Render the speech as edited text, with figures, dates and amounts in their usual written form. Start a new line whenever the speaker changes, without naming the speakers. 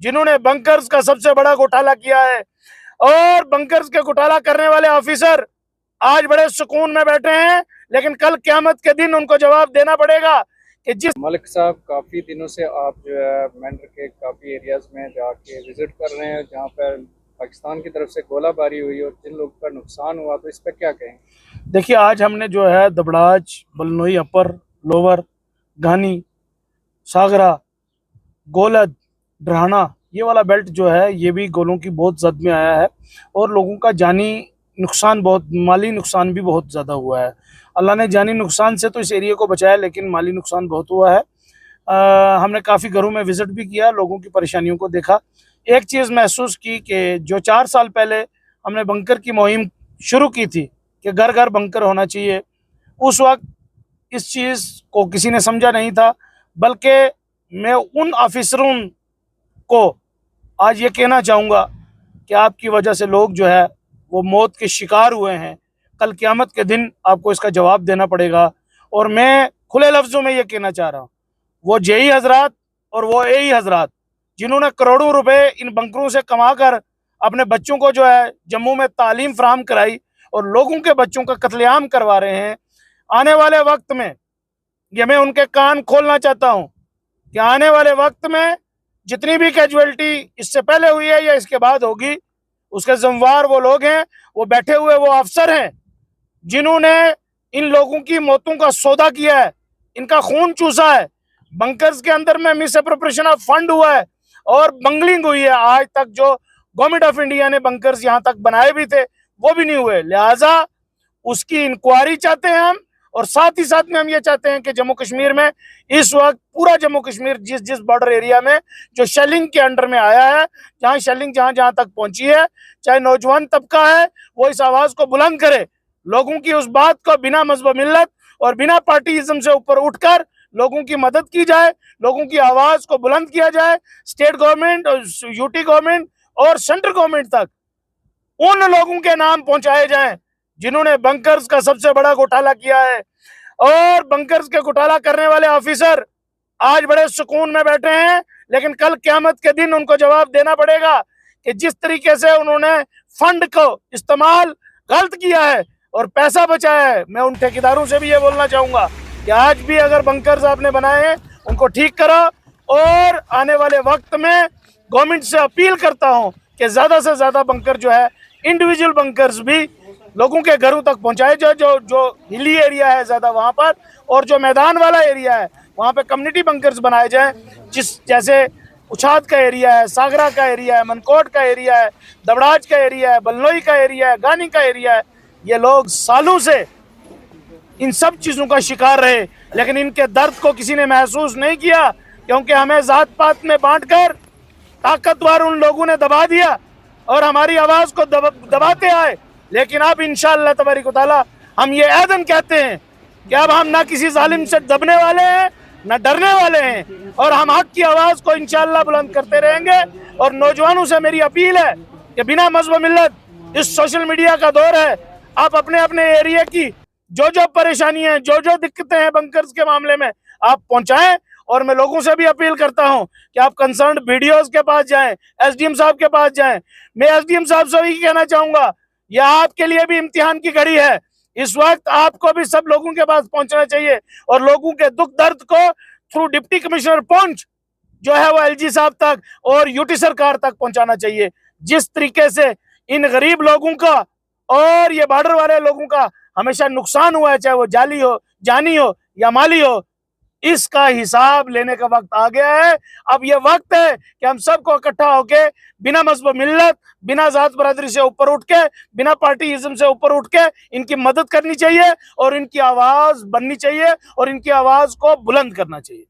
जिन्होंने बंकर्स का सबसे बड़ा घोटाला किया है। और बंकर्स के घोटाला करने वाले ऑफिसर आज बड़े सुकून में बैठे हैं, लेकिन कल क़यामत के दिन उनको जवाब देना पड़ेगा कि जिस
मलिक साहब, काफ़ी दिनों से आप जो है मेंढर के काफ़ी एरियाज़ में जाके विज़िट कर रहे हैं जहाँ पर पाकिस्तान की तरफ से गोलाबारी हुई और जिन लोगों का नुकसान हुआ, तो इस पर क्या कहें?
देखिए, आज हमने जो है दबड़ाज, बलनोई अपर, लोअर, घानी, सागरा, गोलद, ड्राहना, ये वाला बेल्ट जो है ये भी गोलों की बहुत जद में आया है और लोगों का जानी नुकसान, बहुत माली नुकसान भी बहुत ज़्यादा हुआ है। अल्लाह ने जानी नुकसान से तो इस एरिया को बचाया, लेकिन माली नुकसान बहुत हुआ है। हमने काफ़ी घरों में विज़िट भी किया, लोगों की परेशानियों को देखा। एक चीज़ महसूस की कि जो 4 साल पहले हमने बंकर की मुहिम शुरू की थी कि घर घर बंकर होना चाहिए, उस वक्त इस चीज़ को किसी ने समझा नहीं था। बल्कि मैं उन ऑफिसरों को आज ये कहना चाहूँगा कि आपकी वजह से लोग जो है वो मौत के शिकार हुए हैं। कल क़यामत के दिन आपको इसका जवाब देना पड़ेगा। और मैं खुले लफ्ज़ों में ये कहना चाह रहा हूँ, वो जेई हजरात और वो एई हजरात जिन्होंने करोड़ों रुपए इन बंकरों से कमा कर अपने बच्चों को जो है जम्मू में तालीम फराहम कराई और लोगों के बच्चों का कत्लेआम करवा रहे हैं, आने वाले वक्त में ये मैं उनके कान खोलना चाहता हूँ कि आने वाले वक्त में जितनी भी कैजुअलिटी इससे पहले हुई है या इसके बाद होगी, उसके जिम्मेवार वो लोग हैं, वो बैठे हुए वो अफसर हैं जिन्होंने इन लोगों की मौतों का सौदा किया है, इनका खून चूसा है। बंकर्स के अंदर में मिस अप्रोप्रिएशन ऑफ फंड हुआ है और बंगलिंग हुई है। आज तक जो गवर्नमेंट ऑफ इंडिया ने बंकर्स यहाँ तक बनाए भी थे वो भी नहीं हुए, लिहाजा उसकी इंक्वायरी चाहते हैं हम। और साथ ही साथ में हम ये चाहते हैं कि जम्मू कश्मीर में इस वक्त पूरा जम्मू कश्मीर जिस जिस बॉर्डर एरिया में जो शेलिंग के अंडर में आया है, जहाँ शेलिंग जहाँ जहाँ तक पहुंची है, चाहे नौजवान तबका है, वो इस आवाज को बुलंद करे, लोगों की उस बात को बिना मजहब मिल्लत और बिना पार्टीइज्म से ऊपर उठकर लोगों की मदद की जाए, लोगों की आवाज को बुलंद किया जाए। स्टेट गवर्नमेंट और यूटी गवर्नमेंट और सेंट्रल गवर्नमेंट तक उन लोगों के नाम पहुंचाए जाएं जिन्होंने बंकर्स का सबसे बड़ा घोटाला किया है। और बंकर्स के घोटाला करने वाले ऑफिसर आज बड़े सुकून में बैठे हैं, लेकिन कल क़यामत के दिन उनको जवाब देना पड़ेगा कि जिस तरीके से उन्होंने फंड को इस्तेमाल गलत किया है और पैसा बचाया है। मैं उन ठेकेदारों से भी ये बोलना चाहूंगा कि आज भी अगर बंकर्स आपने बनाए हैं उनको ठीक करो। और आने वाले वक्त में गवर्नमेंट से अपील करता हूं कि ज्यादा से ज्यादा बंकर जो है, इंडिविजुअल बंकर्स भी लोगों के घरों तक पहुंचाए जाए, जो जो हिली एरिया है ज्यादा वहां पर, और जो मैदान वाला एरिया है वहां पे कम्युनिटी बंकर्स बनाए जाएं। जैसे उछाद का एरिया है, सागरा का एरिया है, मनकोट का एरिया है, दबड़ाज का एरिया है, बलनोई का एरिया है, गानी का एरिया है। ये लोग सालों से इन सब चीजों का शिकार रहे, लेकिन इनके दर्द को किसी ने महसूस नहीं किया, क्योंकि हमें जात पात में बांटकर ताकतवर उन लोगों ने दबा दिया और हमारी आवाज को दबाते आए। लेकिन अब इंशाअल्लाह तबारिक व तआला हम ये ऐदन कहते हैं कि अब हम ना किसी जालिम से दबने वाले हैं, ना डरने वाले हैं, और हम हक की आवाज को इंशाअल्लाह बुलंद करते रहेंगे। और नौजवानों से मेरी अपील है कि बिना मजहब मिल्लत, इस सोशल मीडिया का दौर है, आप अपने अपने एरिया की जो जो परेशानियां, जो जो दिक्कतें हैं बंकर्स के मामले में आप पहुंचाएं। और मैं लोगों से भी अपील करता हूं कि आप कंसर्न वीडियोस के पास जाएं, एसडीएम साहब के पास जाएं। मैं एसडीएम साहब से भी कहना चाहूंगा, यह आपके लिए भी इम्तिहान की घड़ी है। इस वक्त आपको भी सब लोगों के पास पहुंचना चाहिए और लोगों के दुख दर्द को थ्रू डिप्टी कमिश्नर पहुंच जो है वो एलजी साहब तक और यूटी सरकार तक पहुंचाना चाहिए। जिस तरीके से इन गरीब लोगों का और ये बॉर्डर वाले लोगों का हमेशा नुकसान हुआ है, चाहे वो जाली हो, जानी हो या माली हो, इसका हिसाब लेने का वक्त आ गया है। अब ये वक्त है कि हम सबको इकट्ठा होके बिना मजहब मिल्लत, बिना जात बरादरी से ऊपर उठ के, बिना पार्टीइज्म से ऊपर उठ के इनकी मदद करनी चाहिए और इनकी आवाज बननी चाहिए और इनकी आवाज को बुलंद करना चाहिए।